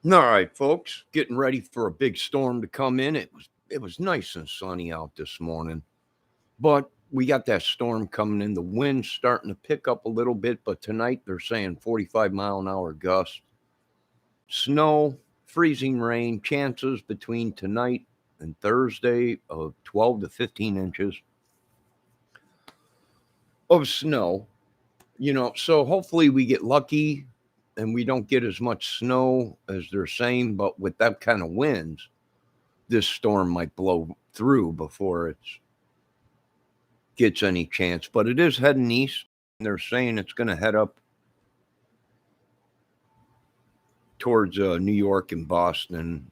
All right, folks, getting ready for a big storm to come in. It was nice and sunny out this morning, but we got that storm coming in. The wind's starting to pick up a little bit, but tonight they're saying 45-mile-an-hour gusts. Snow, freezing rain, chances between tonight and Thursday of 12 to 15 inches of snow. So hopefully we get lucky and we don't get as much snow as they're saying, but with that kind of winds, this storm might blow through before it gets any chance. But it is heading east. They're saying it's going to head up towards New York and Boston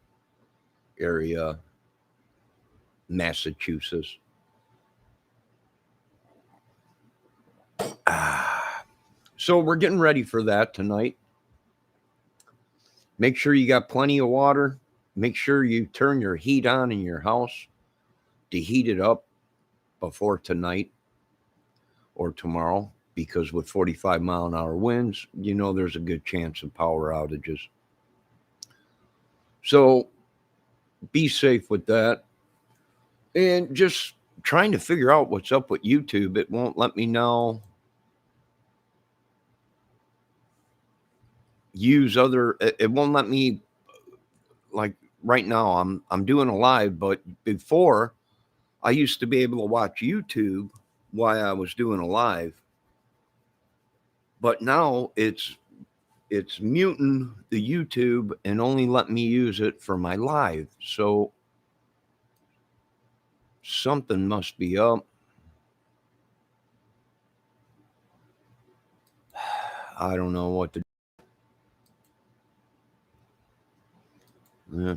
area, Massachusetts. So we're getting ready for that tonight. Make sure you got plenty of water. Make sure you turn your heat on in your house to heat it up before tonight or tomorrow, because with 45-mile-an-hour winds, there's a good chance of power outages. So be safe with that. And just trying to figure out what's up with YouTube. It won't let me now it won't let me, like, right now I'm doing a live, but before I used to be able to watch YouTube while I was doing a live. But now it's muting the YouTube and only let me use it for my live. So something must be up. I don't know what to do.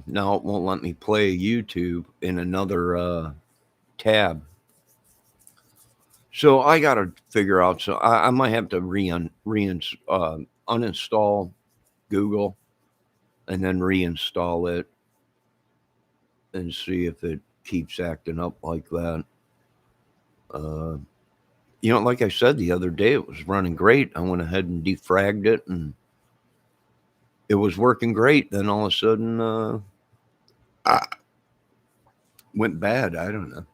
Now it won't let me play YouTube in another tab. So I got to figure out. So I might have to uninstall Google and then reinstall it and see if it keeps acting up like that. Like I said the other day, it was running great. I went ahead and defragged it, and it was working great. Then all of a sudden, went bad. I don't know.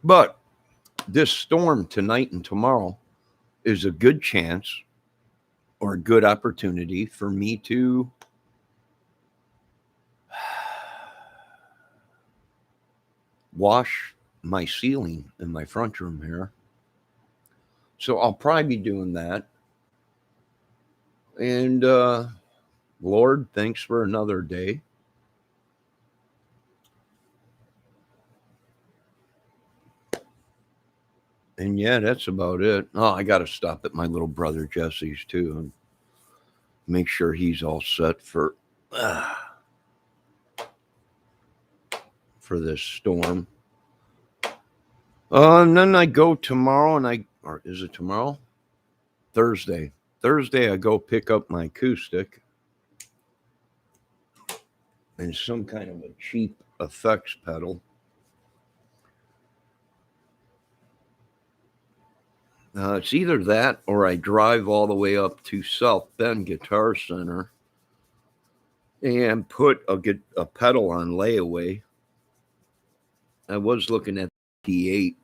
But this storm tonight and tomorrow is a good chance or a good opportunity for me to wash my ceiling in my front room here. So I'll probably be doing that. And Lord, thanks for another day. And yeah, that's about it. Oh, I got to stop at my little brother Jesse's too and make sure he's all set for this storm. And then I go tomorrow, or is it tomorrow? Thursday. Thursday, I go pick up my acoustic and some kind of a cheap effects pedal. It's either that or I drive all the way up to South Bend Guitar Center and put a pedal on layaway. I was looking at the T8.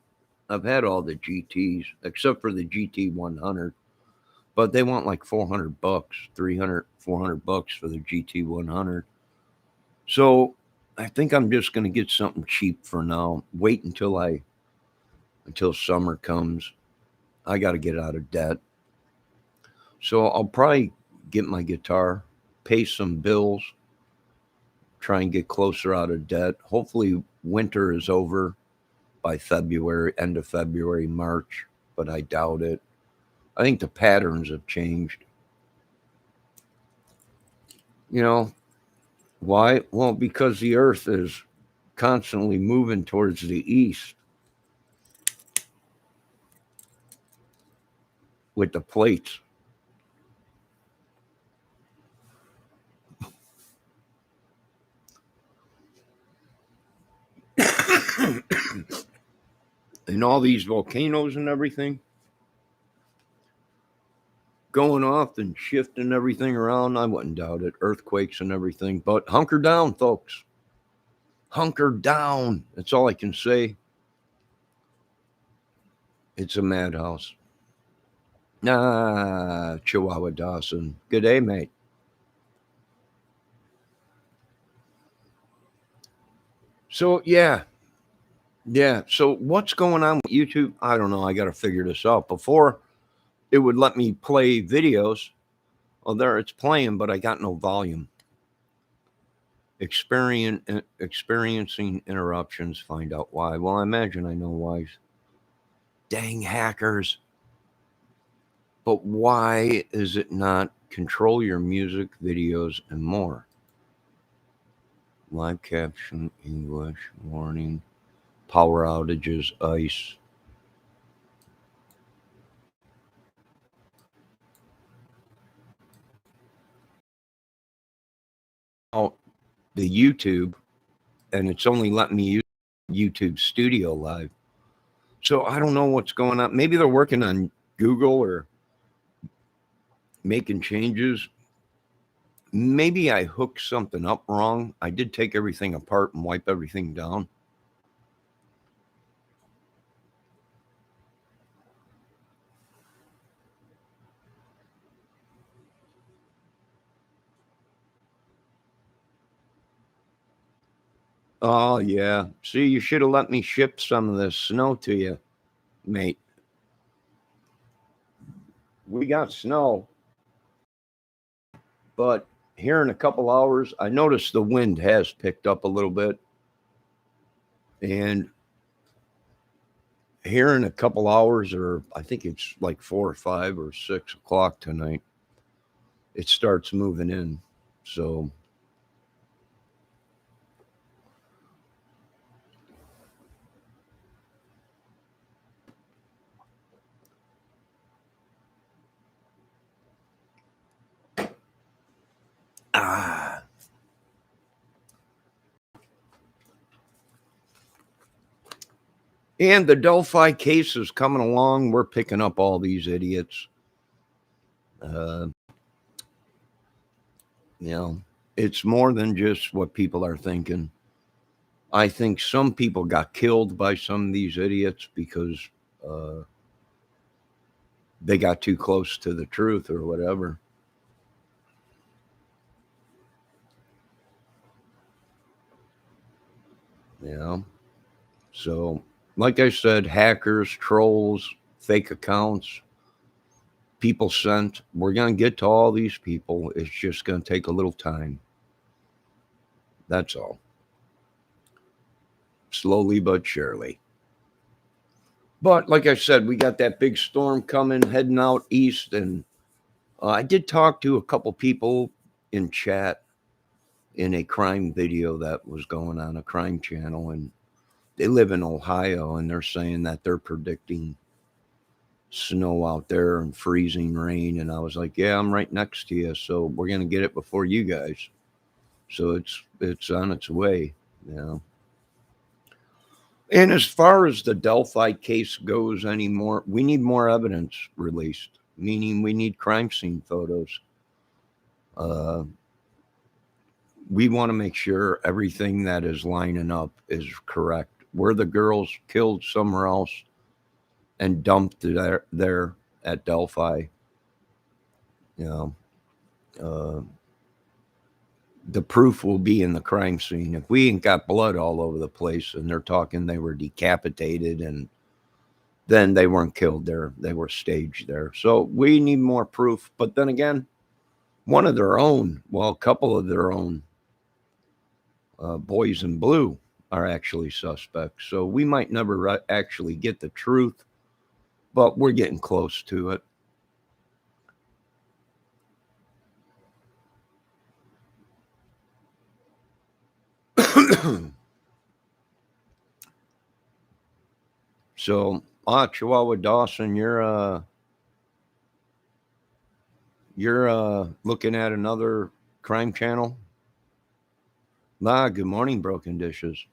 I've had all the GTs except for the GT 100, but they want like $400, 300, $400 for the GT 100. So I think I'm just going to get something cheap for now. Wait until summer comes. I got to get out of debt. So I'll probably get my guitar, pay some bills, try and get closer out of debt. Hopefully winter is over by February, end of February, March, but I doubt it. I think the patterns have changed. Why? Well, because the earth is constantly moving towards the east with the plates. And all these volcanoes and everything going off and shifting everything around. I wouldn't doubt it. Earthquakes and everything. But hunker down, folks. Hunker down. That's all I can say. It's a madhouse. Chihuahua Dawson. Good day, mate. So, yeah. So, what's going on with YouTube? I don't know. I got to figure this out. Before, it would let me play videos. Oh, there it's playing, but I got no volume. Experiencing interruptions. Find out why. Well, I imagine I know why. Dang hackers. But why is it not control your music, videos, and more? Live caption, English, warning, power outages, ice. Oh, the YouTube, and it's only letting me use YouTube Studio Live. So I don't know what's going on. Maybe they're working on Google or making changes. Maybe I hooked something up wrong. I did take everything apart and wipe everything down. Oh, yeah. See, you should have let me ship some of this snow to you, mate. We got snow, but here in a couple hours, I noticed the wind has picked up a little bit. And here in a couple hours, or I think it's like 4 or 5 or 6 o'clock tonight, it starts moving in. So and the Delphi case is coming along. We're picking up all these idiots. You know, it's more than just what people are thinking. I think some people got killed by some of these idiots because they got too close to the truth or whatever. You know, so like I said, hackers, trolls, fake accounts, people sent. We're going to get to all these people. It's just going to take a little time. That's all. Slowly but surely. But like I said, we got that big storm coming, heading out east. And I did talk to a couple people in chat in a crime video that was going on a crime channel. And they live in Ohio, and they're saying that they're predicting snow out there and freezing rain. And I was like, yeah, I'm right next to you. So we're going to get it before you guys. So it's on its way, you know. And as far as the Delphi case goes anymore, we need more evidence released, meaning we need crime scene photos. We want to make sure everything that is lining up is correct. Were the girls killed somewhere else and dumped there at Delphi? You know, the proof will be in the crime scene. If we ain't got blood all over the place and they're talking they were decapitated and then they weren't killed there, they were staged there. So we need more proof. But then again, one of their own, well, a couple of their own boys in blue are actually suspects. So we might never actually get the truth, but we're getting close to it. So, Chihuahua Dawson, you're looking at another crime channel. Good morning, Broken Dishes.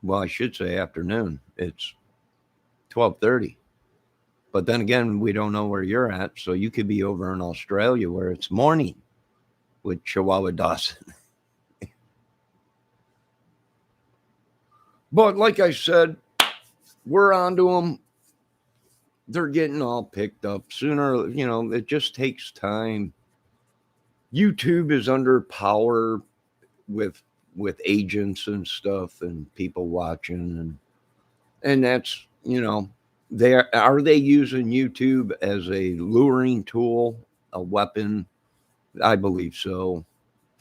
Well, I should say afternoon. It's 12:30. But then again, we don't know where you're at, so you could be over in Australia where it's morning with Chihuahua Dawson. But like I said, we're onto them. They're getting all picked up sooner. It just takes time. YouTube is under power with agents and stuff and people watching, and that's they using YouTube as a luring tool, a weapon. I believe so.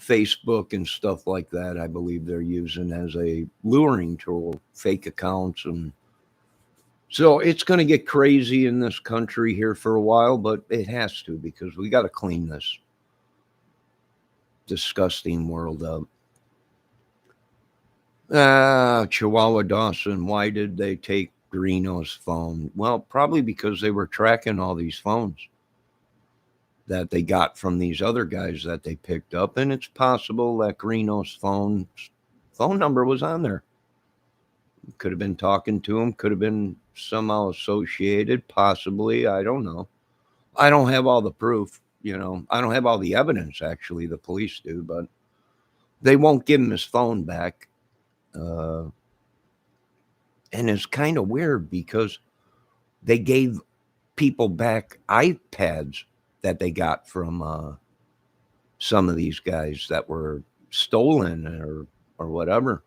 Facebook and stuff like that, I believe they're using as a luring tool, fake accounts. And so it's going to get crazy in this country here for a while, but it has to, because we got to clean this disgusting world up. Chihuahua Dawson, why did they take Greeno's phone? Well, probably because they were tracking all these phones that they got from these other guys that they picked up, and it's possible that Greeno's phone number was on there. Could have been talking to him, could have been somehow associated, possibly. I don't know. I don't have all the proof, I don't have all the evidence, actually. The police do, but they won't give him his phone back. And it's kind of weird because they gave people back iPads that they got from some of these guys that were stolen or whatever.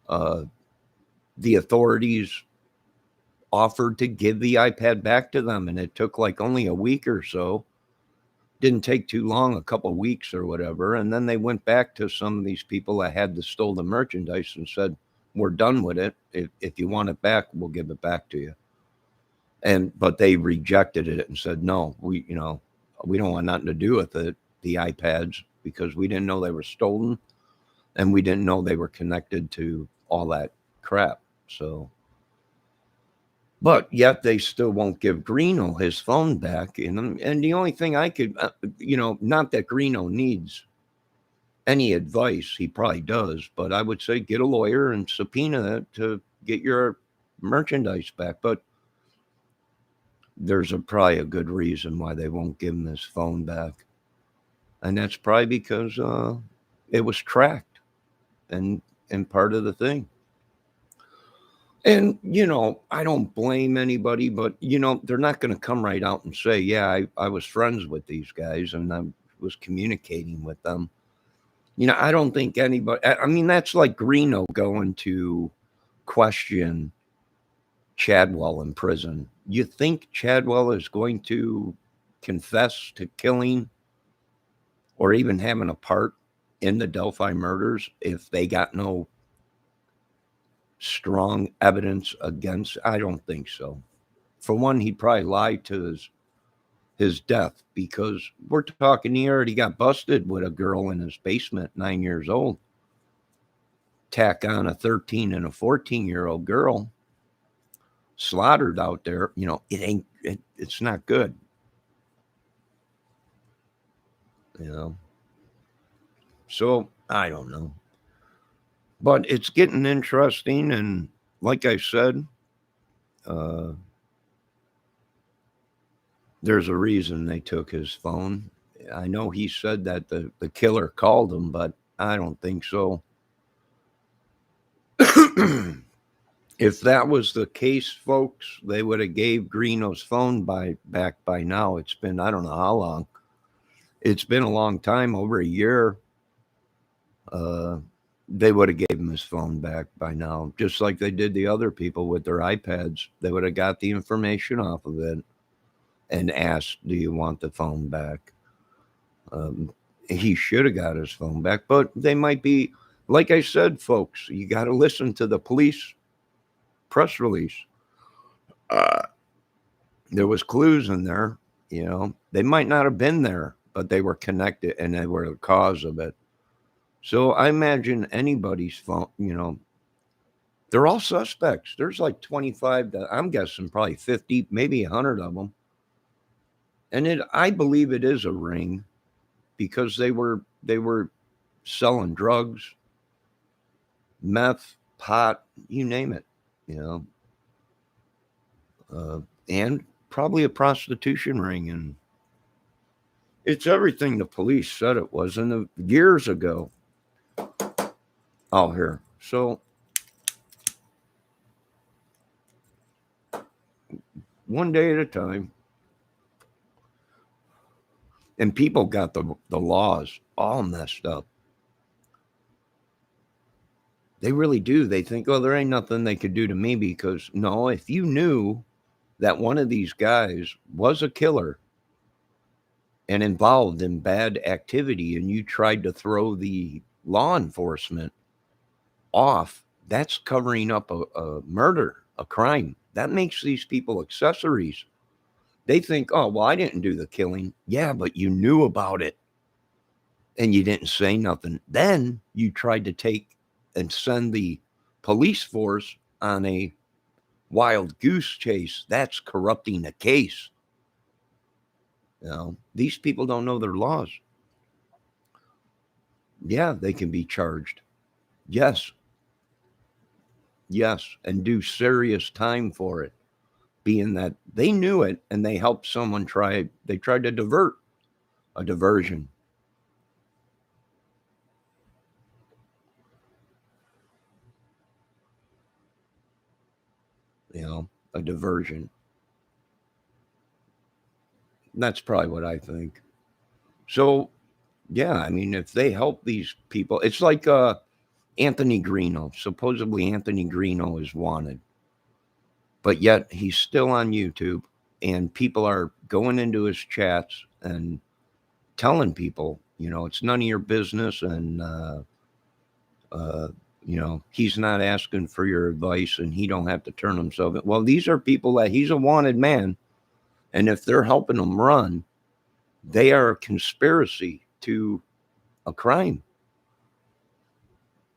The authorities offered to give the iPad back to them, and it took like only a week or so. Didn't take too long, a couple of weeks or whatever. And then they went back to some of these people that had the stolen merchandise and said, we're done with it. If you want it back, we'll give it back to you. But they rejected it and said, no, we don't want nothing to do with it, the iPads, because we didn't know they were stolen, and we didn't know they were connected to all that crap. So, but yet they still won't give Greeno his phone back. And the only thing I could, not that Greeno needs any advice, he probably does, but I would say get a lawyer and subpoena it to get your merchandise back. But there's probably a good reason why they won't give him his phone back. And that's probably because it was tracked and part of the thing. And, I don't blame anybody, but, they're not going to come right out and say, yeah, I was friends with these guys and I was communicating with them. I don't think anybody, that's like Greeno going to question Chadwell in prison. You think Chadwell is going to confess to killing or even having a part in the Delphi murders if they got no strong evidence against? I don't think so. For one, he'd probably lie to his death, because we're talking, he already got busted with a girl in his basement, 9 years old. Tack on a 13 and a 14-year-old girl slaughtered out there. It's not good. So I don't know. But it's getting interesting, and like I said, there's a reason they took his phone. I know he said that the killer called him, but I don't think so. If that was the case, folks, they would have gave Greeno's phone back by now. It's been, I don't know how long. It's been a long time, over a year. They would have gave him his phone back by now, just like they did the other people with their iPads. They would have got the information off of it and asked, do you want the phone back? He should have got his phone back, but they might be, like I said, folks, you got to listen to the police press release. There was clues in there, they might not have been there, but they were connected and they were the cause of it. So I imagine anybody's phone, they're all suspects. There's like 25, I'm guessing probably 50, maybe 100 of them. And I believe it is a ring, because they were selling drugs, meth, pot, you name it, and probably a prostitution ring. And it's everything the police said it was years ago out here. So one day at a time. And people got the laws all messed up. They really do. They think, oh, there ain't nothing they could do to me, because no, if you knew that one of these guys was a killer and involved in bad activity and you tried to throw the law enforcement off, that's covering up a murder, a crime. That makes these people accessories. They think, oh, well, I didn't do the killing. Yeah, but you knew about it and you didn't say nothing. Then you tried to take and send the police force on a wild goose chase. That's corrupting a case. These people don't know their laws. Yeah, they can be charged. Yes. Yes. And do serious time for it, being that they knew it and they helped someone they tried to divert a diversion. A diversion. That's probably what I think. So, yeah, I mean, if they help these people, it's like Anthony Greeno. Supposedly, Anthony Greeno is wanted, but yet he's still on YouTube, and people are going into his chats and telling people, it's none of your business, and he's not asking for your advice, and he don't have to turn himself in. Well, these are people that he's a wanted man, and if they're helping him run, they are a conspiracy to a crime.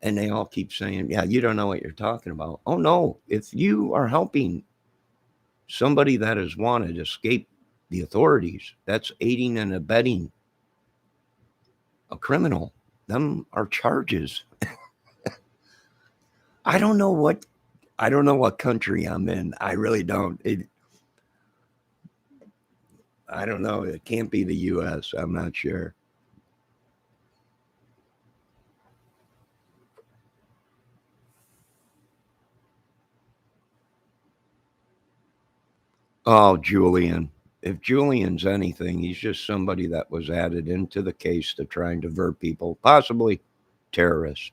And they all keep saying, yeah, you don't know what you're talking about. Oh, no. If you are helping somebody that is wanted escape the authorities, that's aiding and abetting a criminal. Them are charges. I don't know what country I'm in. I really don't. I don't know. It can't be the U.S. I'm not sure. Oh, Julian. If Julian's anything, he's just somebody that was added into the case to try and divert people, possibly terrorist.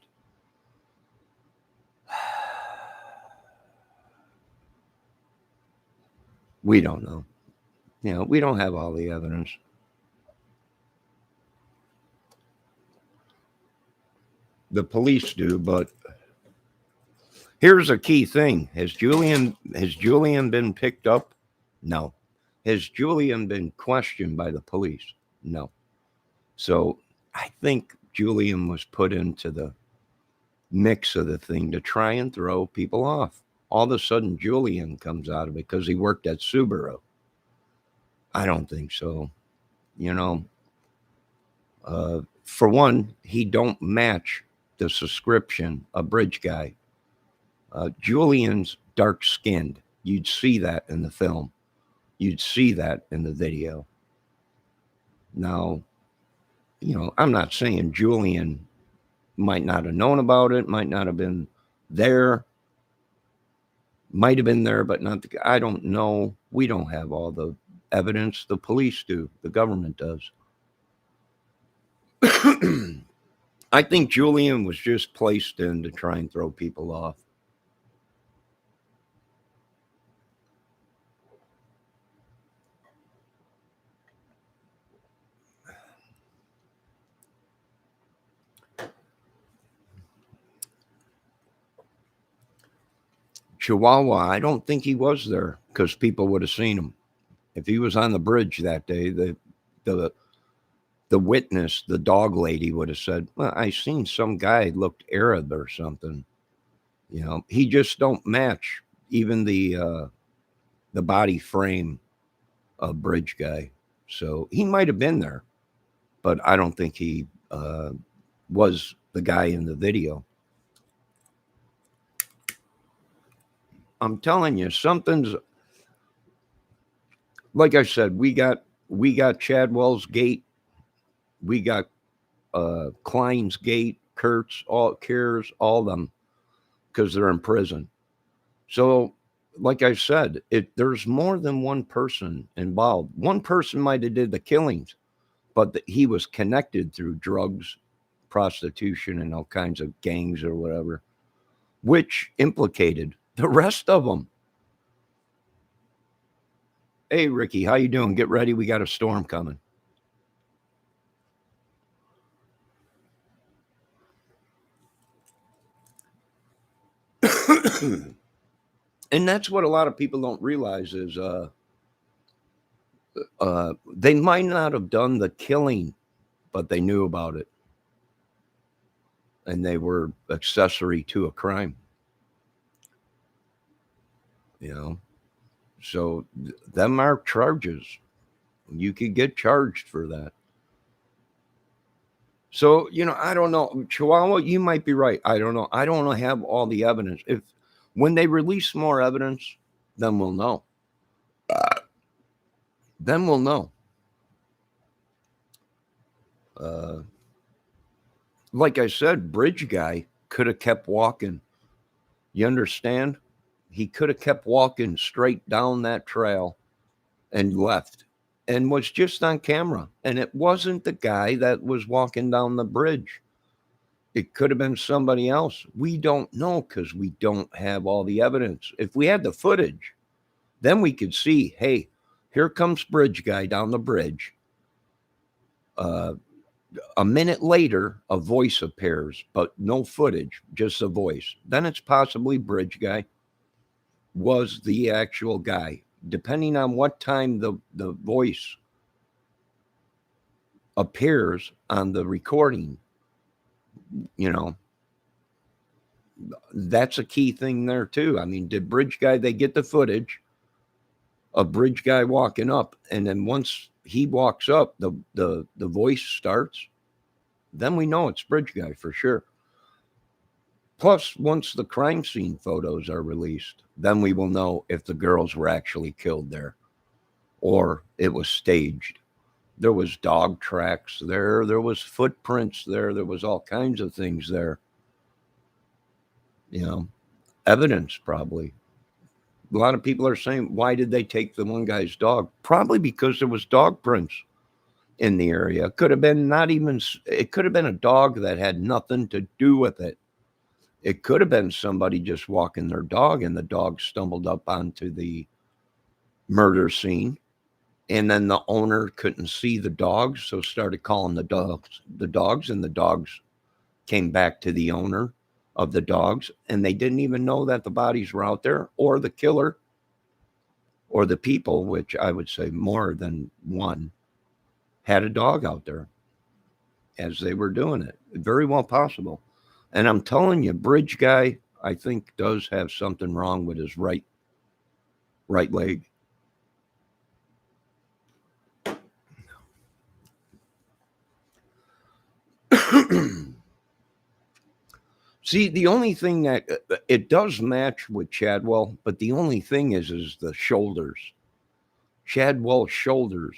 We don't know. We don't have all the evidence. The police do, but here's a key thing. Has Julian been picked up? No. Has Julian been questioned by the police? No. So I think Julian was put into the mix of the thing to try and throw people off. All of a sudden, Julian comes out of it because he worked at Subaru. I don't think so. For one, he don't match the description, a bridge guy. Julian's dark skinned. You'd see that in the film. You'd see that in the video. Now, I'm not saying Julian might not have known about it, might not have been there, might have been there, but not I don't know. We don't have all the evidence. The police do. The government does. I think Julian was just placed in to try and throw people off. Chihuahua, I don't think he was there because people would have seen him. If he was on the bridge that day, the witness, the dog lady, would have said, well, I seen some guy looked Arab or something. He just don't match even the body frame of bridge guy. So he might have been there, but I don't think he was the guy in the video. I'm telling you, something's, like I said, we got Chadwell's Gate, we got Klein's Gate, Kurtz, all Cares, all of them, because they're in prison. So, like I said, there's more than one person involved. One person might have did the killings, but he was connected through drugs, prostitution, and all kinds of gangs or whatever, which implicated the rest of them. Hey, Ricky, how you doing? Get ready. We got a storm coming. And that's what a lot of people don't realize is they might not have done the killing, but they knew about it. And they were accessory to a crime. You know? So them are charges. You could get charged for that. So, I don't know. Chihuahua, you might be right. I don't know. I don't have all the evidence. When they release more evidence, then we'll know. Then we'll know. Like I said, Bridge Guy could have kept walking. You understand? He could have kept walking straight down that trail and left and was just on camera. And it wasn't the guy that was walking down the bridge. It could have been somebody else. We don't know because we don't have all the evidence. If we had the footage, then we could see, hey, here comes Bridge Guy down the bridge. A minute later, a voice appears, but no footage, just a voice. Then it's possibly Bridge Guy was the actual guy. Depending on what time the voice appears on the recording, that's a key thing there too. I mean, did Bridge Guy, they get the footage of Bridge Guy walking up, and then once he walks up, the voice starts, then we know it's Bridge Guy for sure. Plus, once the crime scene photos are released, then we will know if the girls were actually killed there or it was staged. There was dog tracks there. There was footprints there. There was all kinds of things there. Evidence probably. A lot of people are saying, why did they take the one guy's dog? Probably because there was dog prints in the area. It could have been it could have been a dog that had nothing to do with it. It could have been somebody just walking their dog and the dog stumbled up onto the murder scene. And then the owner couldn't see the dogs, so started calling the dogs, and the dogs came back to the owner of the dogs, and they didn't even know that the bodies were out there, or the killer, or the people, which I would say more than one, had a dog out there as they were doing it. Very well possible. And I'm telling you, Bridge Guy, I think, does have something wrong with his right leg. See, the only thing that it does match with Chadwell, but the only thing is the shoulders. Chadwell's shoulders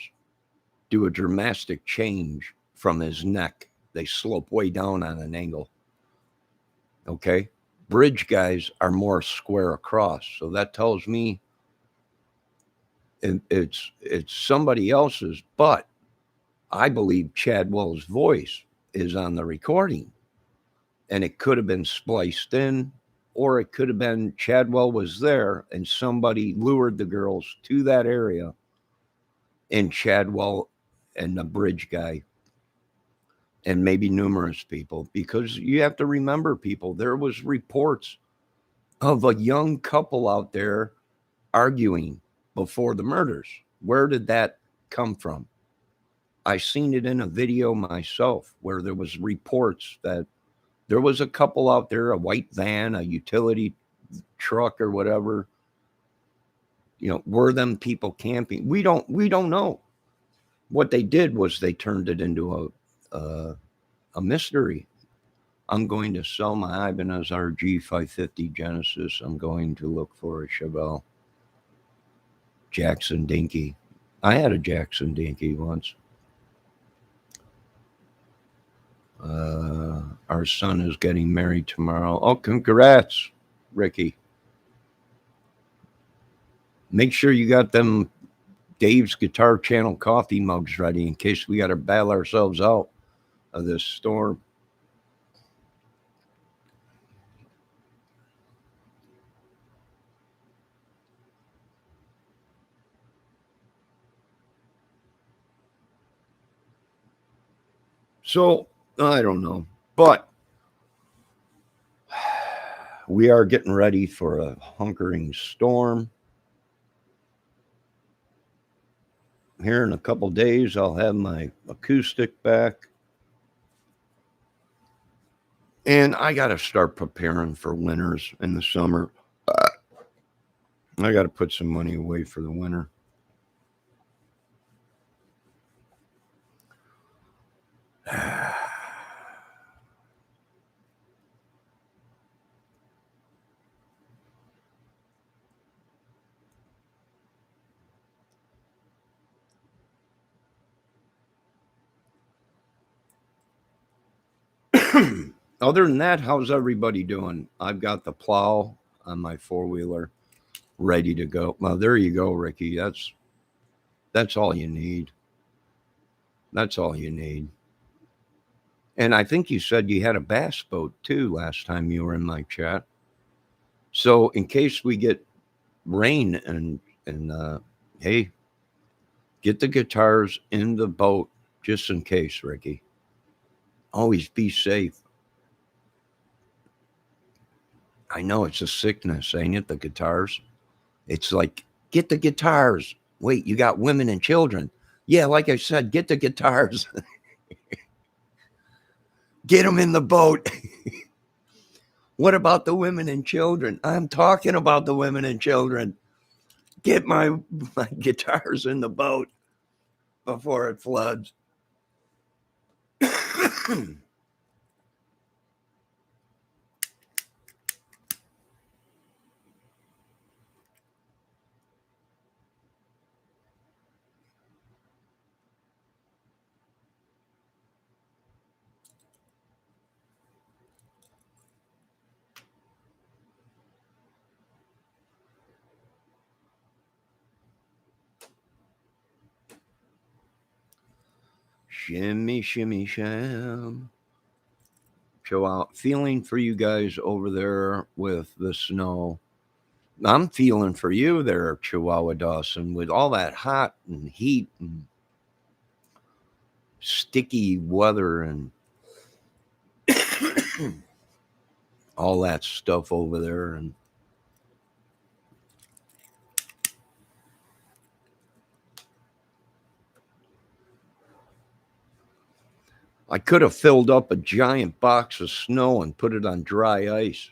do a dramatic change from his neck. They slope way down on an angle. Okay? Bridge Guys are more square across. So that tells me it's somebody else's, but I believe Chadwell's voice is on the recording. And it could have been spliced in, or it could have been Chadwell was there and somebody lured the girls to that area, and Chadwell and the Bridge Guy, and maybe numerous people, because you have to remember, people, there was reports of a young couple out there arguing before the murders. Where did that come from? I seen it in a video myself where there was reports that there was a couple out there, a white van, a utility truck or whatever. Were them people camping? We don't know. What they did was they turned it into a mystery. I'm going to sell my Ibanez RG 550 Genesis. I'm going to look for a Chevelle Jackson Dinky. I had a Jackson Dinky once. Our son is getting married tomorrow. Oh, congrats, Ricky. Make sure you got them Dave's Guitar Channel coffee mugs ready in case we got to bail ourselves out of this storm. So, I don't know. But we are getting ready for a hunkering storm. Here in a couple days, I'll have my acoustic back. And I got to start preparing for winters in the summer. I got to put some money away for the winter. Other than that, how's everybody doing? I've got the plow on my four-wheeler ready to go. Well, there you go, Ricky. That's all you need. That's all you need. And I think you said you had a bass boat too last time you were in my chat. So in case we get rain and hey, get the guitars in the boat just in case, Ricky. Always be safe. I know it's a sickness, ain't it? The guitars. It's like, get the guitars. Wait, you got women and children. Yeah, like I said, get the guitars. Get them in the boat. What about the women and children? I'm talking about the women and children. Get my guitars in the boat before it floods. Shimmy, shimmy, sham. Feeling for you guys over there with the snow. I'm feeling for you there, Chihuahua Dawson, with all that hot and heat and sticky weather and all that stuff over there. And I could have filled up a giant box of snow and put it on dry ice,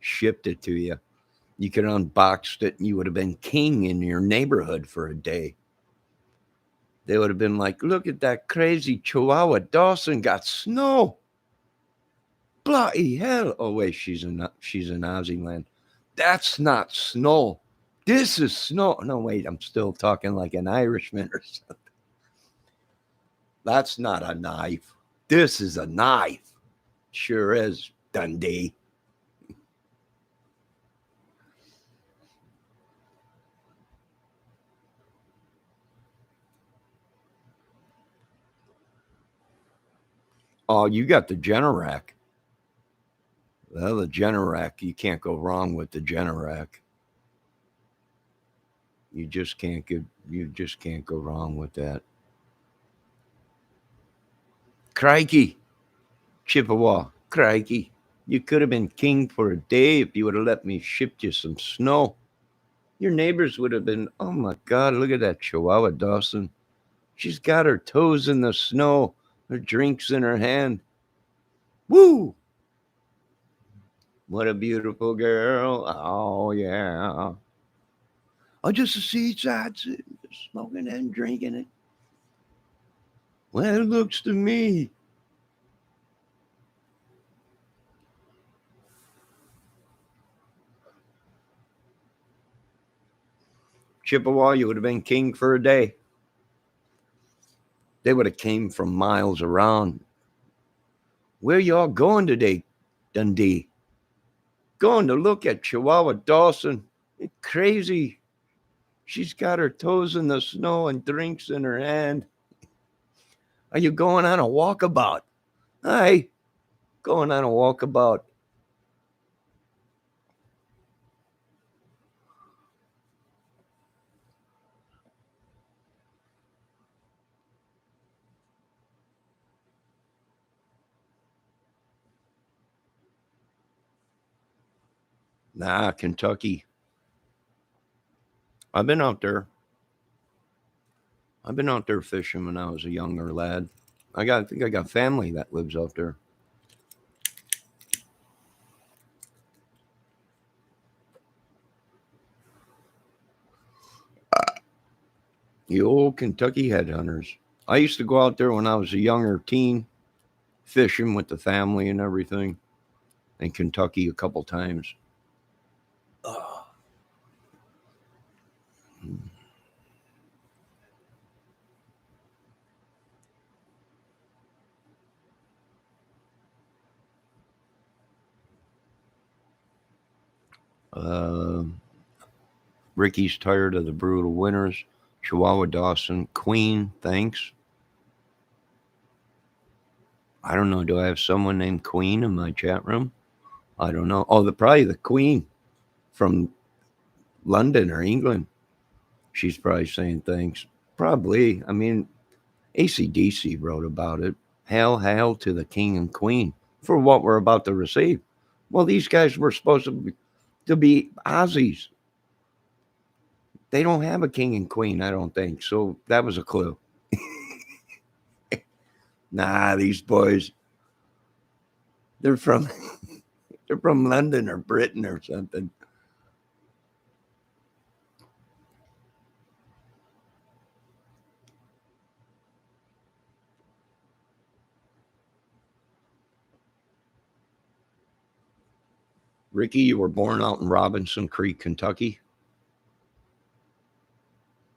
shipped it to you. You could have unboxed it and you would have been king in your neighborhood for a day. They would have been like, look at that crazy Chihuahua Dawson got snow. Bloody hell. Oh, wait, she's in Aussie land. That's not snow. This is snow. No, wait, I'm still talking like an Irishman or something. That's not a knife. This is a knife. Sure is, Dundee. Oh, you got the Generac. Well, the Generac, you can't go wrong with the Generac. You just can't go wrong with that. Crikey, Chippewa, crikey. You could have been king for a day if you would have let me ship you some snow. Your neighbors would have been, oh my God, look at that Chihuahua Dawson. She's got her toes in the snow, her drinks in her hand. Woo! What a beautiful girl. Oh, yeah. Oh, just a seaside sitting, smoking and drinking it. Well, it looks to me Chippewa, you would have been king for a day. They would have came from miles around. Where y'all going today, Dundee? Going to look at Chihuahua Dawson. It's crazy. She's got her toes in the snow and drinks in her hand. Are you going on a walkabout? Aye, going on a walkabout. Nah, Kentucky. I've been out there. I've been out there fishing when I was a younger lad. I think I got family that lives out there. The old Kentucky headhunters. I used to go out there when I was a younger teen, fishing with the family and everything, in Kentucky a couple times. Oh. Uh, Ricky's tired of the brutal winters. Chihuahua Dawson, Queen, thanks. I don't know. Do I have someone named Queen in my chat room? I don't know. Oh, probably the Queen from London or England. She's probably saying thanks. Probably. I mean, ACDC wrote about it. Hail, hail to the king and queen for what we're about to receive. Well, these guys were supposed to be Aussies. They don't have a king and queen, I don't think. So that was a clue. Nah, these boys, they're from they're from London or Britain or something. Ricky, you were born out in Robinson Creek, Kentucky,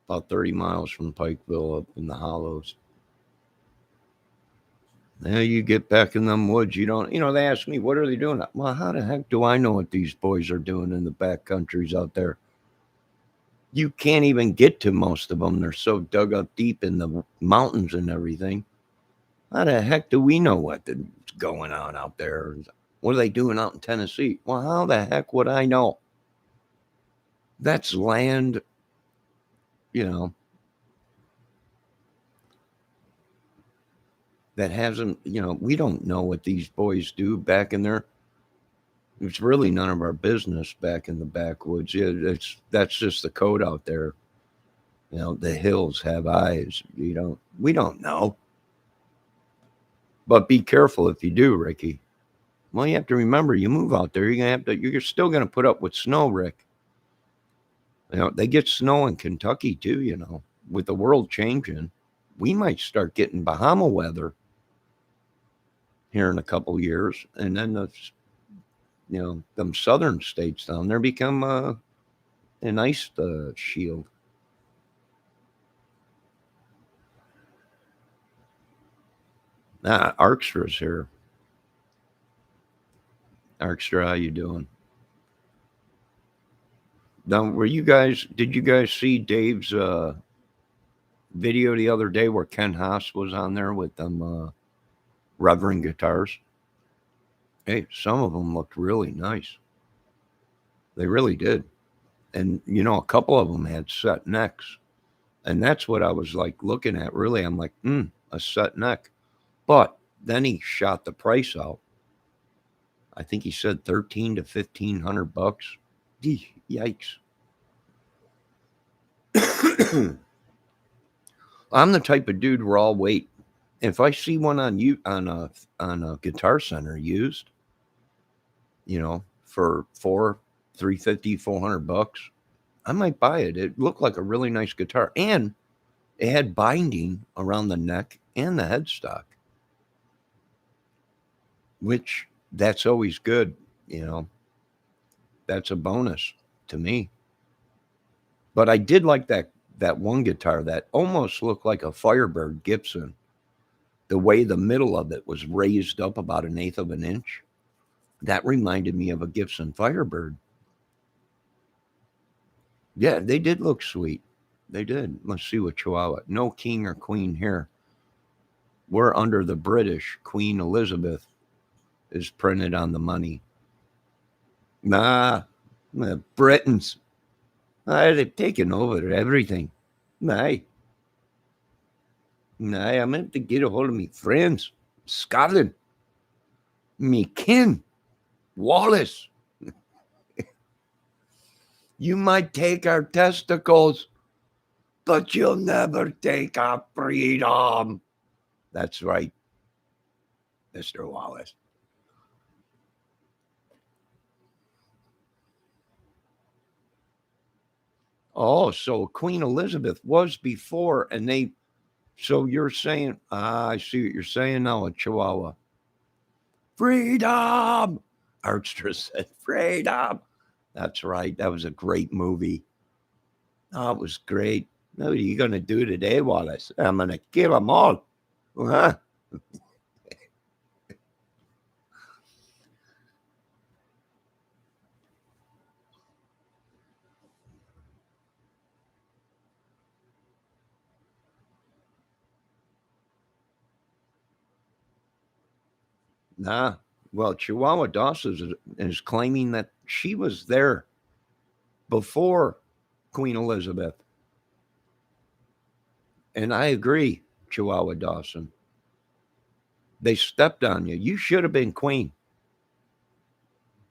about 30 miles from Pikeville up in the Hollows. Now you get back in them woods, they ask me, what are they doing? Well, how the heck do I know what these boys are doing in the back countries out there? You can't even get to most of them. They're so dug up deep in the mountains and everything. How the heck do we know what's going on out there? What are they doing out in Tennessee? Well, how the heck would I know? That's land, you know, that hasn't, we don't know what these boys do back in there. It's really none of our business back in the backwoods. Yeah, that's just the code out there. The hills have eyes. We don't know. But be careful if you do, Ricky. Well, you have to remember, you move out there, you're still gonna put up with snow, Rick. They get snow in Kentucky too. With the world changing, we might start getting Bahama weather here in a couple years, and then them southern states down there become an ice shield. Arkstra's here. Arkstra, how you doing? Now, did you guys see Dave's video the other day where Ken Haas was on there with them Reverend guitars? Hey, some of them looked really nice. They really did. And, a couple of them had set necks. And that's what I was like looking at, really. I'm like, a set neck. But then he shot the price out. I think he said $1,300 to $1,500. Yikes. I'm the type of dude where I'll wait. If I see one on a Guitar Center used, for $350, $400, I might buy it. It looked like a really nice guitar, and it had binding around the neck and the headstock, which that's always good. That's a bonus to me. But I did like that one guitar that almost looked like a Firebird Gibson. The way the middle of it was raised up about an eighth of an inch. That reminded me of a Gibson Firebird. Yeah, they did look sweet. They did. Let's see what Chihuahua. No king or queen here. We're under the British. Queen Elizabeth is printed on the money. Nah, the Britons. They've taken over everything. Nah, I'm going to get a hold of me friends. Scotland. Me kin. Wallace. You might take our testicles, but you'll never take our freedom. That's right, Mr. Wallace. Oh, so Queen Elizabeth was before, and they. So you're saying, I see what you're saying now, a Chihuahua. Freedom! Archer said, freedom! That's right. That was a great movie. Oh, it was great. What are you going to do today, Wallace? I'm going to kill them all. Huh? Nah. Well, Chihuahua Dawson is claiming that she was there before Queen Elizabeth. And I agree, Chihuahua Dawson. They stepped on you. You should have been queen.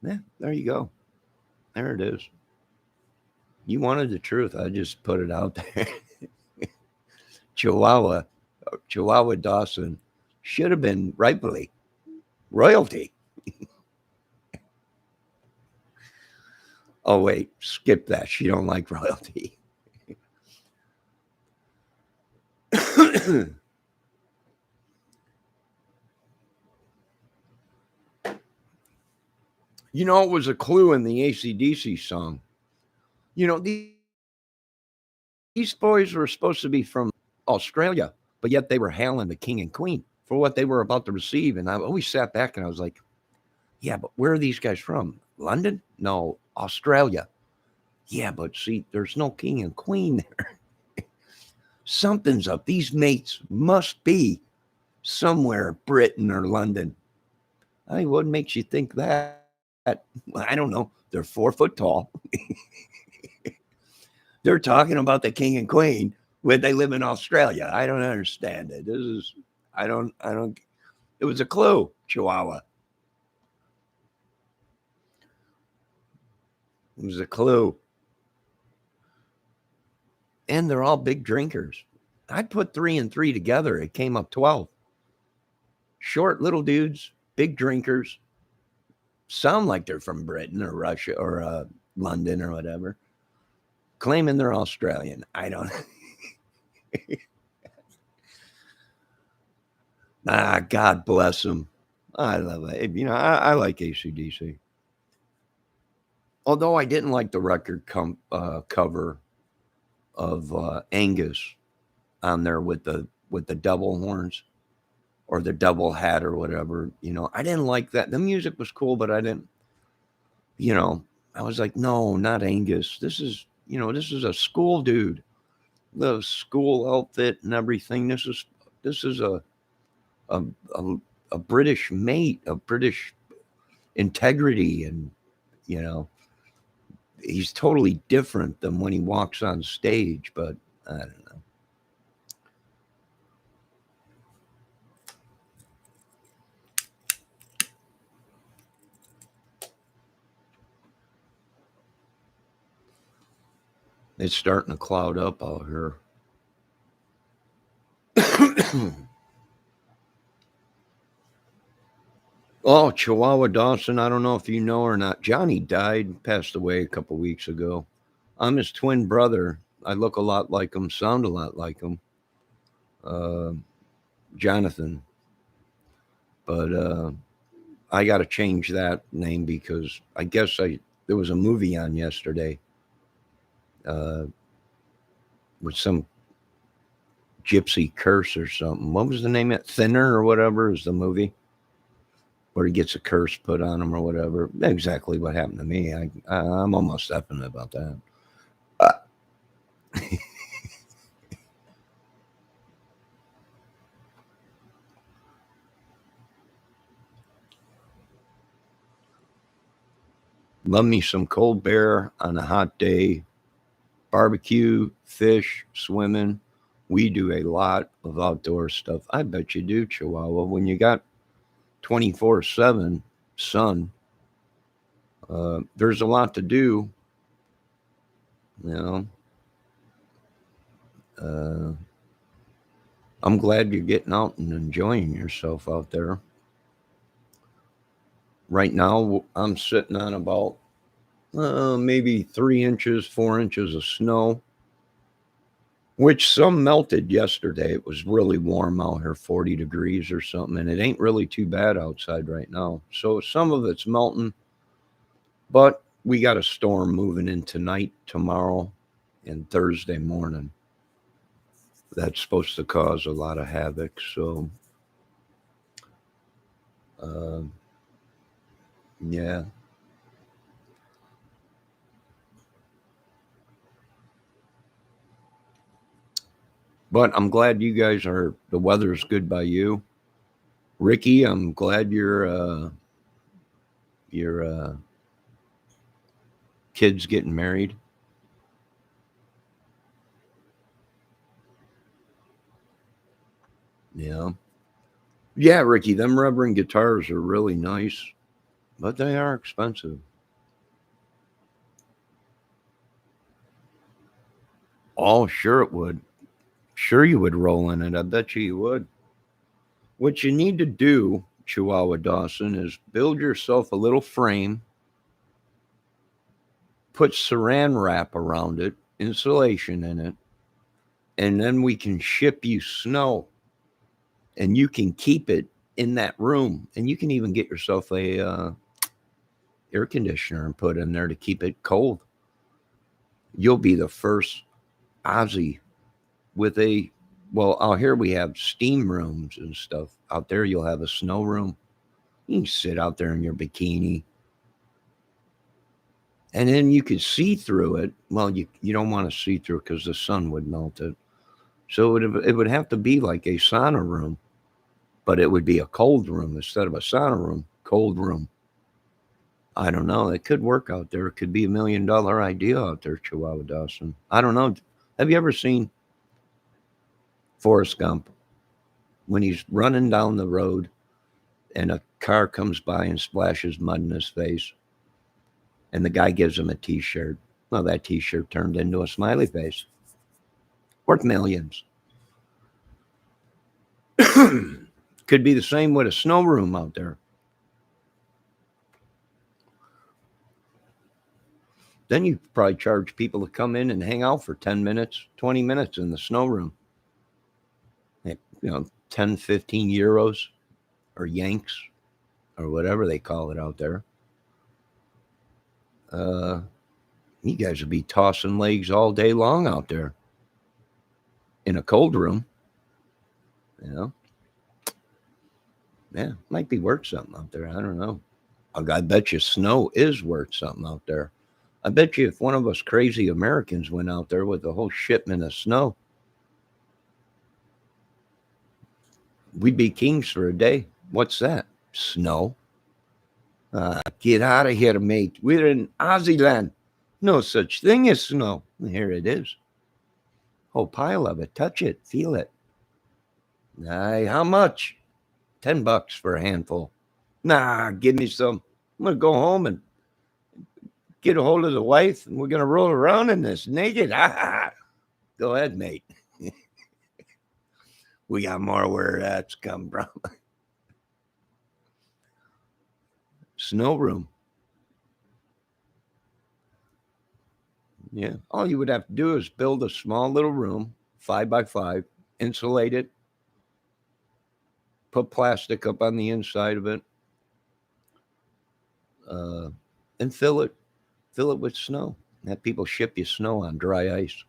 Yeah, there you go. There it is. You wanted the truth. I just put it out there. Chihuahua Dawson should have been rightfully royalty. Oh, wait, skip that. She don't like royalty. You know, it was a clue in the AC/DC song. You know, these boys were supposed to be from Australia, but yet they were hailing the king and queen for what they were about to receive. And I always sat back and I was like, yeah, but where are these guys from? London? No, Australia. Yeah, but see, there's no king and queen there. Something's up. These mates must be somewhere, Britain or London. I mean, what makes you think that? Well, I don't know. They're 4 foot tall. They're talking about the king and queen when they live in Australia. I don't understand it. I don't, it was a clue, Chihuahua. It was a clue. And they're all big drinkers. I put 3 and 3 together. It came up 12. Short little dudes, big drinkers, sound like they're from Britain or Russia or London or whatever, claiming they're Australian. I don't. God bless them. I love it. You know, I like AC/DC. Although I didn't like the record cover of Angus on there with the double horns or the double hat or whatever. You know, I didn't like that. The music was cool, but I didn't. You know, I was like, no, not Angus. This is a school dude, the school outfit and everything. This is a, a, a British mate, a British integrity, and you know, he's totally different than when he walks on stage. But I don't know. It's starting to cloud up out here. Oh, Chihuahua Dawson. I don't know if you know or not. Johnny died, passed away a couple weeks ago. I'm his twin brother. I look a lot like him, sound a lot like him. Uh, Jonathan. But I got to change that name because I guess there was a movie on yesterday. with some gypsy curse or something. What was the name of it? Thinner or whatever is the movie where he gets a curse put on him or whatever. Exactly what happened to me. I'm almost effing about that. Uh, Love me some cold bear on a hot day. Barbecue, fish, swimming. We do a lot of outdoor stuff. I bet you do, Chihuahua. When you got 24/7 sun, there's a lot to do. You know, uh, I'm glad you're getting out and enjoying yourself out there. Right now, I'm sitting on about maybe 3 inches, 4 inches of snow, which some melted yesterday. It was really warm out here, 40 degrees or something, and it ain't really too bad outside right now. So some of it's melting, but we got a storm moving in tonight, tomorrow, and Thursday morning. That's supposed to cause a lot of havoc. So, uh, yeah. But I'm glad you guys the weather's good by you. Ricky, I'm glad your kid's getting married. Yeah. Yeah, Ricky, them Reverend guitars are really nice, but they are expensive. Oh, sure it would. Sure you would roll in it. I bet you would. What you need to do, Chihuahua Dawson, is build yourself a little frame, put saran wrap around it, insulation in it, and then we can ship you snow and you can keep it in that room. And you can even get yourself a air conditioner and put in there to keep it cold. You'll be the first Aussie with a well, out here we have steam rooms and stuff. Out there you'll have a snow room. You can sit out there in your bikini. And then you could see through it. Well, you don't want to see through it because the sun would melt it. So it would have to be like a sauna room, but it would be a cold room instead of a sauna room, cold room. I don't know. It could work out there. It could be $1 million idea out there, Chihuahua Dawson. I don't know. Have you ever seen Forrest Gump when he's running down the road and a car comes by and splashes mud in his face and the guy gives him a t-shirt? Well, that t-shirt turned into a smiley face worth millions. Could be the same with a snow room out there. Then you probably charge people to come in and hang out for 10 minutes, 20 minutes in the snow room. 10, 15 euros or yanks or whatever they call it out there. Uh, you guys would be tossing legs all day long out there in a cold room. You know, yeah, might be worth something out there. I don't know. I bet you snow is worth something out there. I bet you if one of us crazy Americans went out there with a whole shipment of snow, we'd be kings for a day. What's that? Snow. Get out of here, mate. We're in Aussie land. No such thing as snow. Here it is. Whole pile of it. Touch it. Feel it. Aye, how much? $10 for a handful. Nah, give me some. I'm gonna go home and get a hold of the wife, and we're gonna roll around in this naked. Go ahead, mate. We got more where that's come from. Snow room. Yeah. All you would have to do is build a small little room, 5 by 5, insulate it, put plastic up on the inside of it, uh, and fill it with snow. Have people ship you snow on dry ice.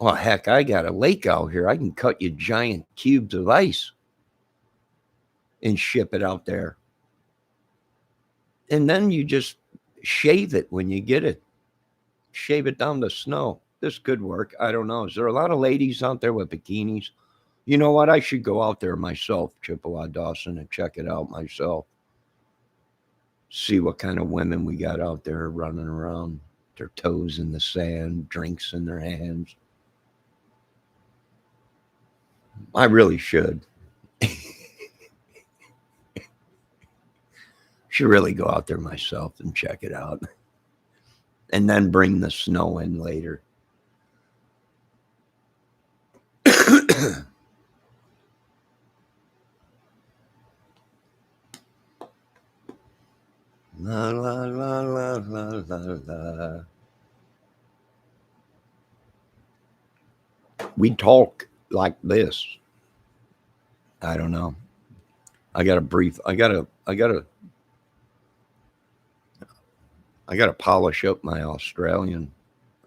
Well, heck, I got a lake out here. I can cut you giant cubes of ice and ship it out there. And then you just shave it when you get it. Shave it down to snow. This could work. I don't know. Is there a lot of ladies out there with bikinis? You know what? I should go out there myself, Chippewa Dawson, and check it out myself. See what kind of women we got out there running around, their toes in the sand, drinks in their hands. I really should. Should really go out there myself and check it out. And then bring the snow in later. La la la la la la la. We talk like this. I don't know. I gotta polish up my Australian.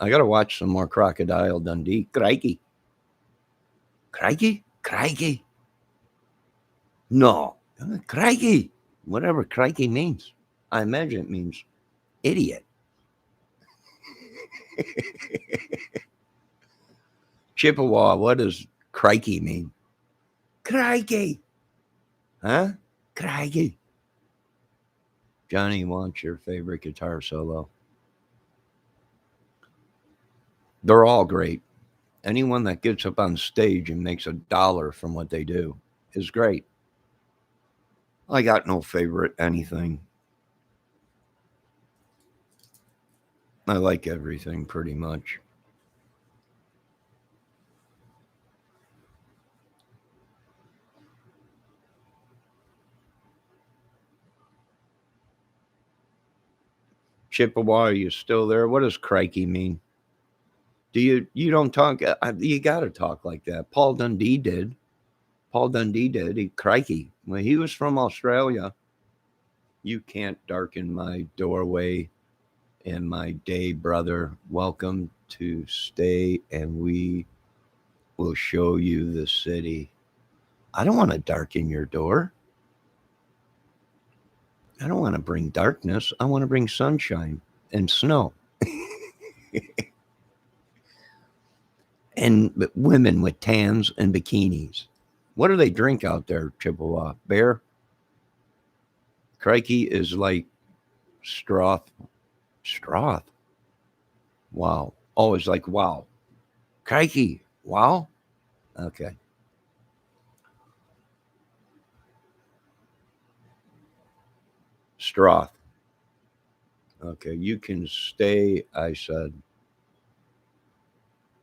I gotta watch some more Crocodile Dundee. Crikey. Crikey? Crikey. No. Crikey. Whatever crikey means. I imagine it means idiot. Chippewa, what does crikey mean? Crikey. Huh? Crikey. Johnny, wants your favorite guitar solo? They're all great. Anyone that gets up on stage and makes $1 from what they do is great. I got no favorite anything. I like everything pretty much. Chippewa, are you still there? What does crikey mean? You don't talk, you got to talk like that. Paul Dundee did. He crikey. When he was from Australia, you can't darken my doorway and my day, brother. Welcome to stay, and we will show you the city. I don't want to darken your door. I don't want to bring darkness. I want to bring sunshine and snow. And women with tans and bikinis. What do they drink out there, Chippewa? Beer? Crikey is like Stroth. Stroth? Wow. Oh, it's like wow. Crikey. Wow. Okay. Stroth. Okay. You can stay, I said.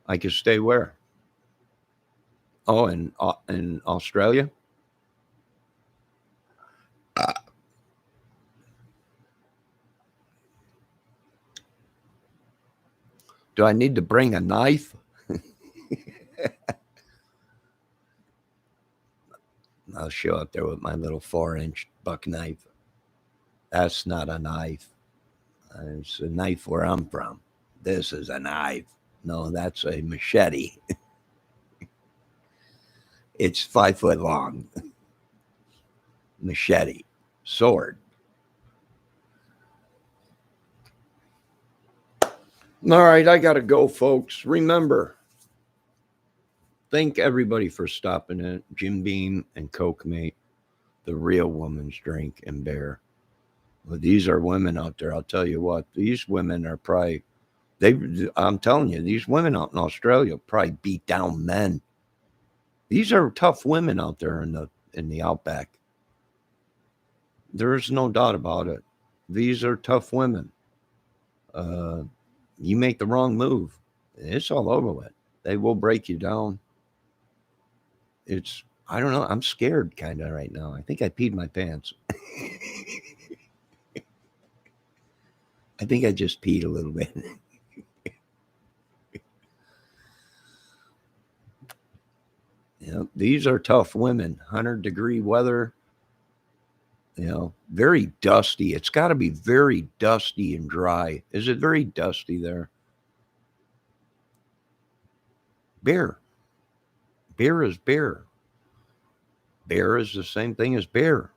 I can stay where? Oh, in Australia? Do I need to bring a knife? I'll show up there with my little 4-inch buck knife. That's not a knife. It's a knife where I'm from. This is a knife. No, that's a machete. It's 5 foot long. Machete. Sword. All right, I got to go, folks. Remember, thank everybody for stopping in. Jim Beam and Coke Mate, the real woman's drink and bear. Well, these are women out there. I'll tell you what, these women are probably, I'm telling you, these women out in Australia probably beat down men. These are tough women out there in the outback. There is no doubt about it. These are tough women. You make the wrong move, it's all over with. They will break you down. I don't know. I'm scared kind of right now. I think I peed my pants. I think I just peed a little bit. These are tough women. 100-degree weather. Very dusty. It's got to be very dusty and dry. Is it very dusty there? Bear. Beer is beer. Bear is the same thing as bear.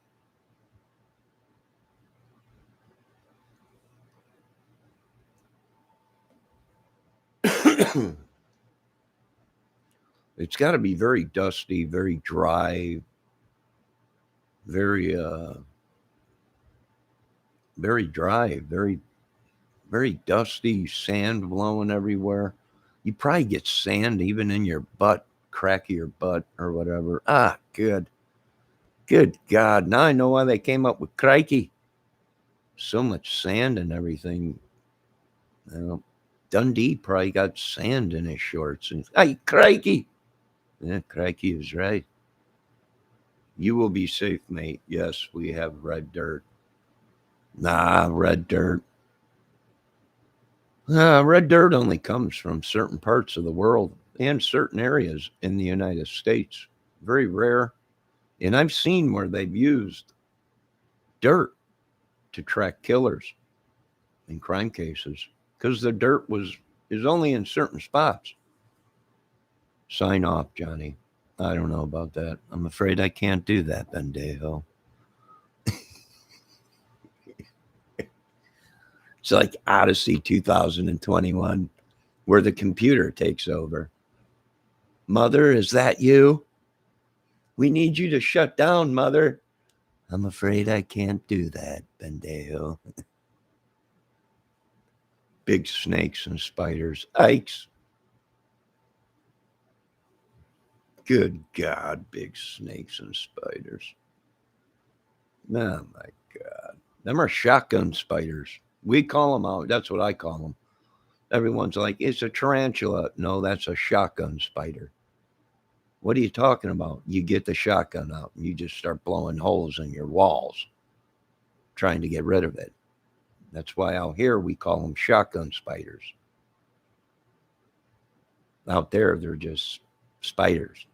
It's got to be very dusty, very dry, very very dry, very dusty, sand blowing everywhere. You probably get sand even in your butt, crack of your butt or whatever. Ah, good. Good God. Now I know why they came up with crikey. So much sand and everything. You know, Dundee probably got sand in his shorts. And hey, crikey. Yeah, crikey is right. You will be safe, mate. Yes, we have red dirt. Nah, red dirt. Red dirt only comes from certain parts of the world and certain areas in the United States. Very rare. And I've seen where they've used dirt to track killers in crime cases because the dirt is only in certain spots. Sign off, Johnny. I don't know about that. I'm afraid I can't do that, Bendejo. It's like Odyssey 2021, where the computer takes over. Mother, is that you? We need you to shut down, Mother. I'm afraid I can't do that, Bendejo. Big snakes and spiders. Ikes. Good God, big snakes and spiders. Oh my God. Them are shotgun spiders. We call them out. That's what I call them. Everyone's like, it's a tarantula. No, that's a shotgun spider. What are you talking about? You get the shotgun out and you just start blowing holes in your walls, trying to get rid of it. That's why out here we call them shotgun spiders. Out there, they're just spiders.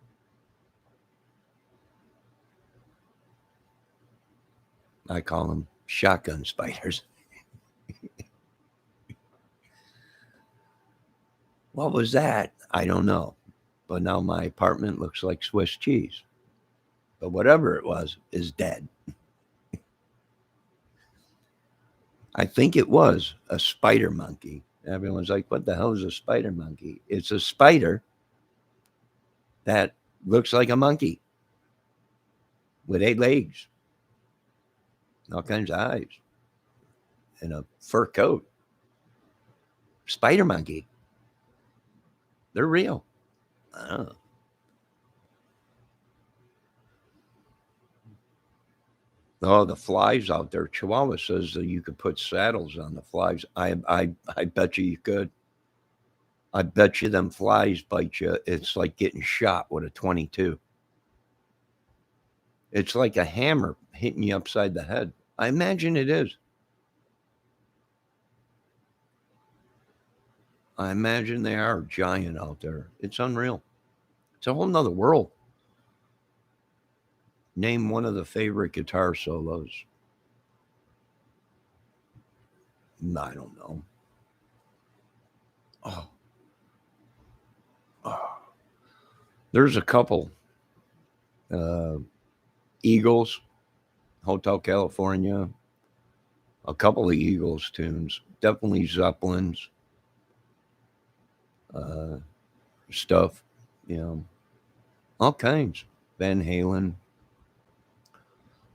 I call them shotgun spiders. What was that? I don't know. But now my apartment looks like Swiss cheese. But whatever it was is dead. I think it was a spider monkey. Everyone's like, what the hell is a spider monkey? It's a spider that looks like a monkey with 8 legs, all kinds of eyes, and a fur coat. Spider monkey. They're real. Oh. Oh, the flies out there. Chihuahua says that you could put saddles on the flies. I bet you could. I bet you them flies bite you. It's like getting shot with a 22. It's like a hammer hitting you upside the head. I imagine it is. I imagine they are giant out there. It's unreal. It's a whole nother world. Name one of the favorite guitar solos. I don't know. Oh, oh. There's a couple. Uh, Eagles, Hotel California, a couple of Eagles tunes. Definitely Zeppelin's uh, stuff. You know, all kinds. Van Halen.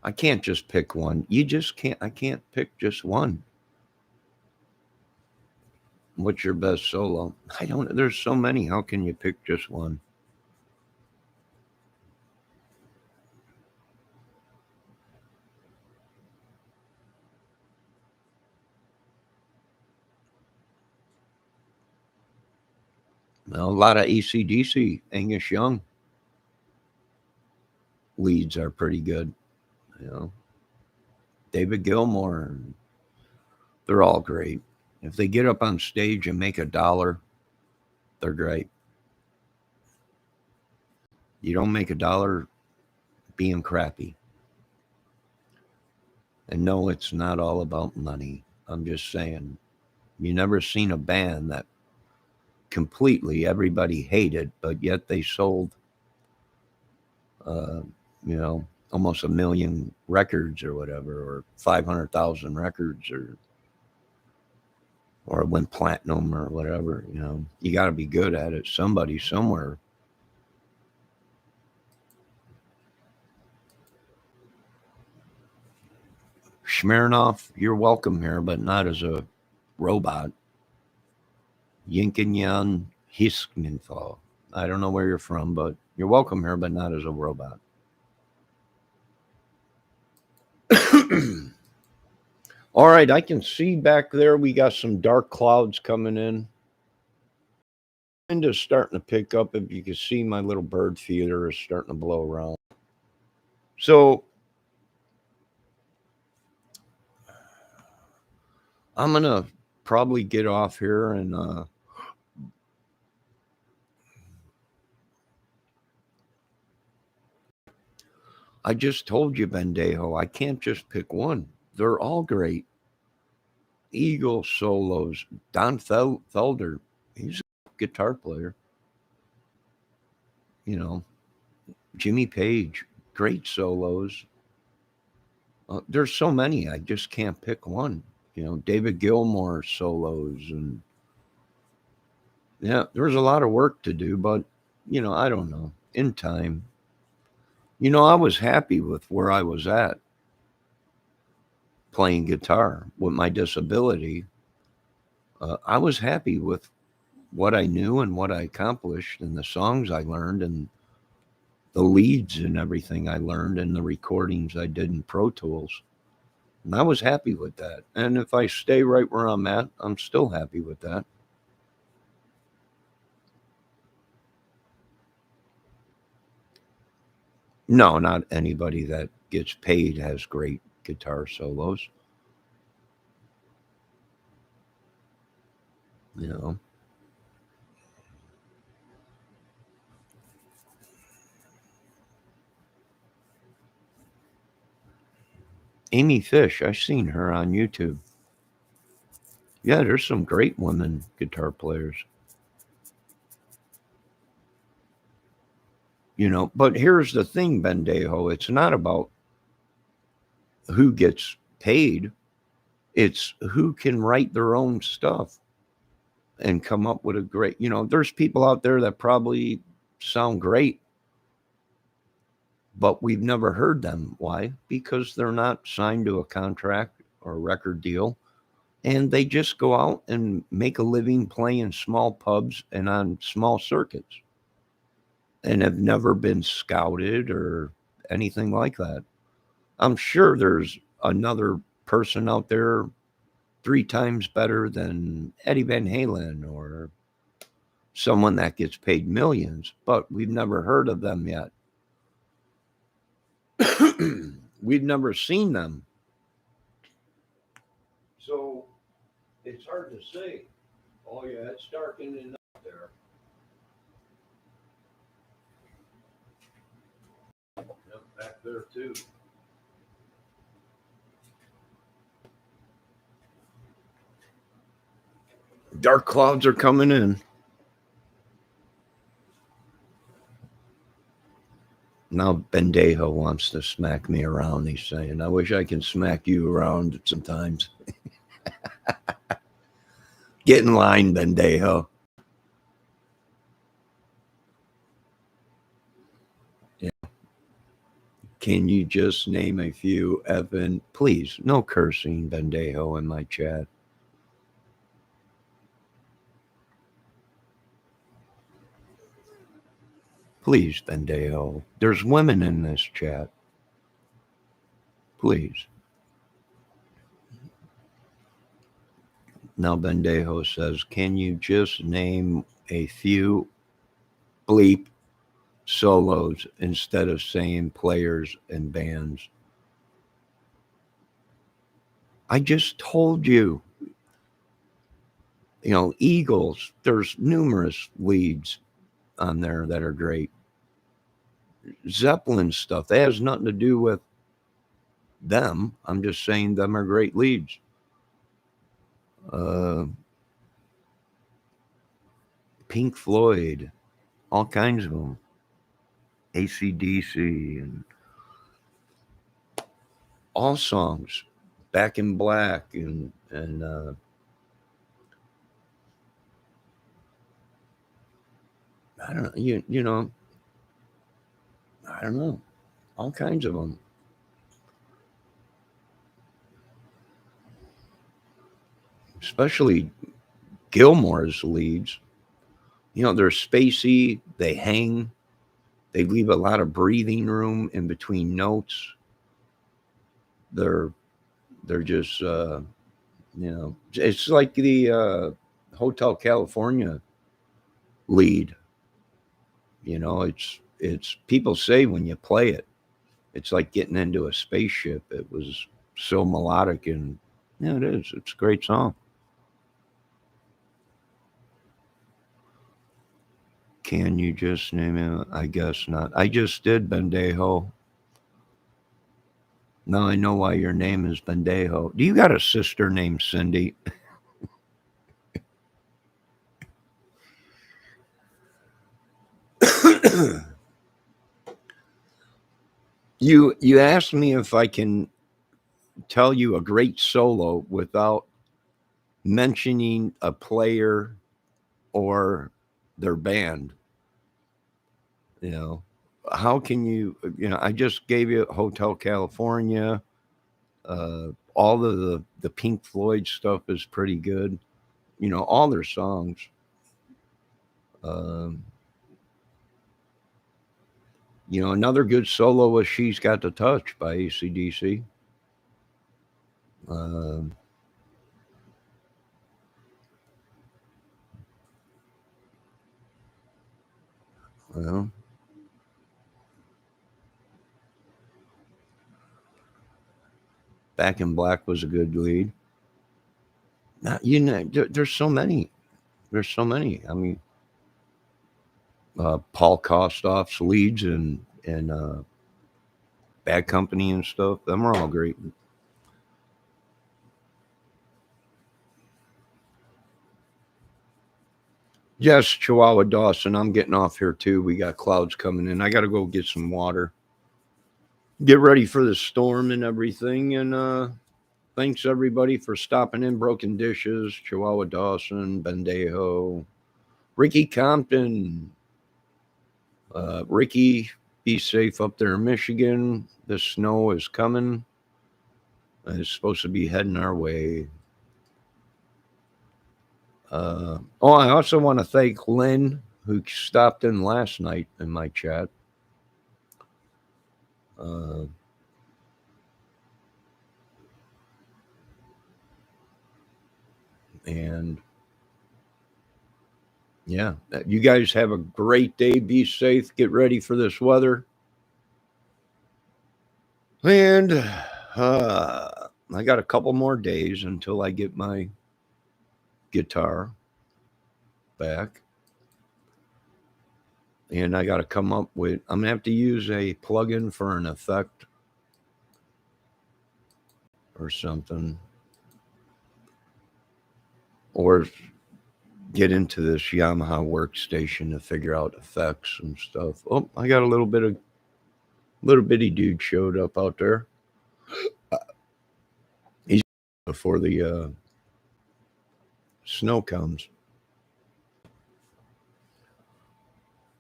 I can't just pick one. You just can't. I can't pick just one. What's your best solo? I don't. There's so many. How can you pick just one? Well, a lot of ACDC, Angus Young leads are pretty good. You know, David Gilmour. They're all great. If they get up on stage and make $1, they're great. You don't make $1 being crappy. And no, it's not all about money. I'm just saying, you never seen a band that completely. Everybody hated, but yet they sold, uh, almost 1 million records or whatever, or 500,000 records, or it went platinum or whatever. You got to be good at it. Somebody somewhere. Smirnoff, you're welcome here, but not as a robot. Yinkinyan Hiskminthal. I don't know where you're from, but you're welcome here, but not as a robot. All right, I can see back there we got some dark clouds coming in. Wind is starting to pick up. If you can see, my little bird feeder is starting to blow around. So I'm going to probably get off here and I just told you, Bendejo, I can't just pick one. They're all great. Eagle solos. Don Felder, he's a guitar player. Jimmy Page, great solos. There's so many, I just can't pick one. David Gilmour solos, and yeah, there's a lot of work to do, but I don't know. In time, I was happy with where I was at playing guitar with my disability. I was happy with what I knew and what I accomplished, and the songs I learned, and the leads and everything I learned, and the recordings I did in Pro Tools. And I was happy with that. And if I stay right where I'm at, I'm still happy with that. No, not anybody that gets paid has great guitar solos. You know, Amy Fish, I've seen her on YouTube. Yeah, there's some great women guitar players. But here's the thing, Bendejo, it's not about who gets paid. It's who can write their own stuff and come up with a great, there's people out there that probably sound great, but we've never heard them. Why? Because they're not signed to a contract or a record deal. And they just go out and make a living playing small pubs and on small circuits and have never been scouted or anything like that. I'm sure there's another person out there 3 times better than Eddie Van Halen or someone that gets paid millions, but we've never heard of them yet. We've never seen them. So it's hard to say. Oh, yeah, it's darkening up there. Yep, back there, too. Dark clouds are coming in. Now Bendejo wants to smack me around. He's saying, I wish I can smack you around sometimes. Get in line, Bendejo. Yeah. Can you just name a few, Evan? Please, no cursing, Bendejo, in my chat. Please, Bendejo. There's women in this chat. Please. Now Bendejo says, can you just name a few bleep solos instead of saying players and bands? I just told you. Eagles, there's numerous leads on there that are great. Zeppelin stuff, that has nothing to do with them. I'm just saying them are great leads. Pink Floyd, all kinds of them, AC/DC, and all songs, Back in Black, and I don't know, you know, I don't know, all kinds of them. Especially Gilmore's leads. You know, they're spacey, they hang, they leave a lot of breathing room in between notes. They're they're just you know, it's like the Hotel California lead. You know, it's people say when you play it, it's like getting into a spaceship. It was so melodic, and yeah, it is. It's a great song. Can you just name it? I guess not. I just did Bendejo. Now I know why your name is Bendejo. Do you got a sister named Cindy? You asked me if I can tell you a great solo without mentioning a player or their band. You know, how can you? You know, I just gave you Hotel California. All of the Pink Floyd stuff is pretty good. You know, all their songs. Um, you know, another good solo was "She's Got the Touch" by AC/DC. Um, well, Back in Black was a good lead. Now, you know, there's so many. There's so many. I mean, Paul Kostof's leads and Bad Company and stuff. Them are all great. Yes, Chihuahua Dawson. I'm getting off here too. We got clouds coming in. I got to go get some water. Get ready for the storm and everything. And thanks everybody for stopping in. Broken Dishes, Chihuahua Dawson, Bendejo, Ricky Compton. Ricky, be safe up there in Michigan. The snow is coming. It's supposed to be heading our way. Oh, I also want to thank Lynn, who stopped in last night in my chat. Uh, and yeah, you guys have a great day. Be safe. Get ready for this weather. And I got a couple more days until I get my guitar back. And I got to come up with, I'm going to have to use a plug-in for an effect or something. Or get into this Yamaha workstation to figure out effects and stuff. Oh, I got a little bitty dude showed up out there. He's before the snow comes.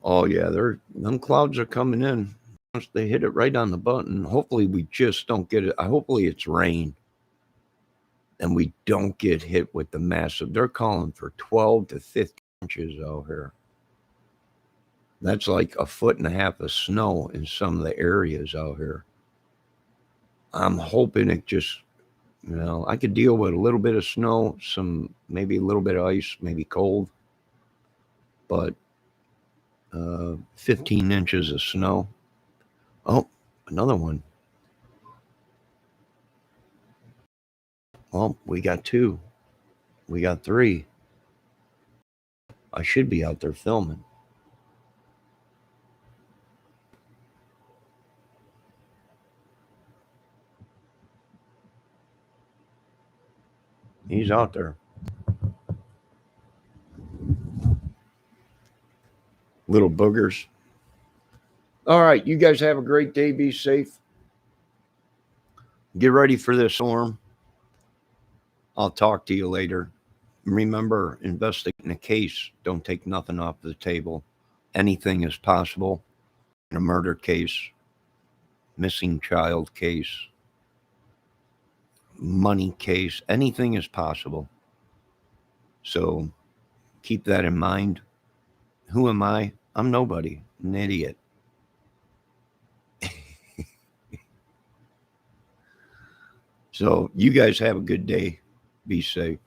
Oh yeah, them clouds are coming in. Once they hit it right on the button, hopefully we just don't get it. Hopefully it's rain and we don't get hit with the massive. They're calling for 12 to 15 inches out here. That's like a foot and a half of snow in some of the areas out here. I'm hoping it just, you know, I could deal with a little bit of snow, some maybe a little bit of ice, maybe cold, but 15 inches of snow. Oh, another one. Well, we got two. We got three. I should be out there filming. He's out there. Little boogers. All right, you guys have a great day. Be safe. Get ready for this storm. I'll talk to you later. Remember, investigating a case. Don't take nothing off the table. Anything is possible in a murder case, missing child case, money case. Anything is possible. So keep that in mind. Who am I? I'm nobody. An idiot. So you guys have a good day. Be safe.